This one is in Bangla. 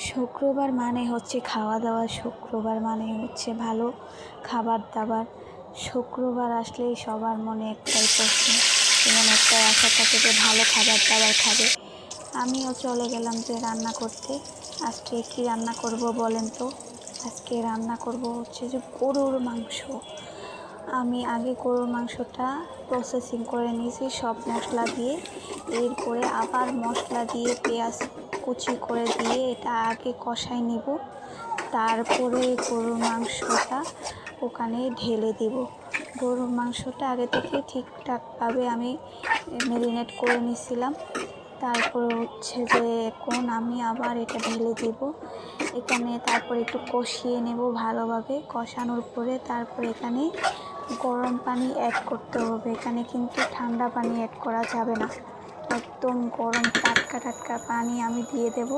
শুক্রবার মানে হচ্ছে খাওয়া দাওয়া, শুক্রবার মানে হচ্ছে ভালো খাবার দাবার। শুক্রবার আসলেই সবার মনে একটাই প্রশ্ন, যেমন একটাই আশা থাকে যে ভালো খাবার দাবার খাবে। আমিও চলে গেলাম যে রান্না করতে। আজকে কি রান্না করব বলেন তো? আজকে রান্না করব হচ্ছে যে গরুর মাংস। আমি আগে গরুর মাংসটা প্রসেসিং করে নিয়েছি সব মশলা দিয়ে, এরপরে আবার মশলা দিয়ে পেঁয়াজ কুচি করে দিয়ে এটা আগে কষাই নিব, তারপরে গরুর মাংসটা ওখানে ঢেলে দেব। গরুর মাংসটা আগে থেকে ঠিকঠাকভাবে আমি ম্যারিনেট করে নিয়েছিলাম। তারপরে হচ্ছে যে এখন আমি আবার এটা ঢেলে দেব এখানে, তারপরে একটু কষিয়ে নেব ভালোভাবে। কষানোর পরে তারপরে এখানে গরম পানি অ্যাড করতে হবে। এখানে কিন্তু ঠান্ডা পানি অ্যাড করা যাবে না, একদম গরম টাটকা টাটকা পানি আমি দিয়ে দেব।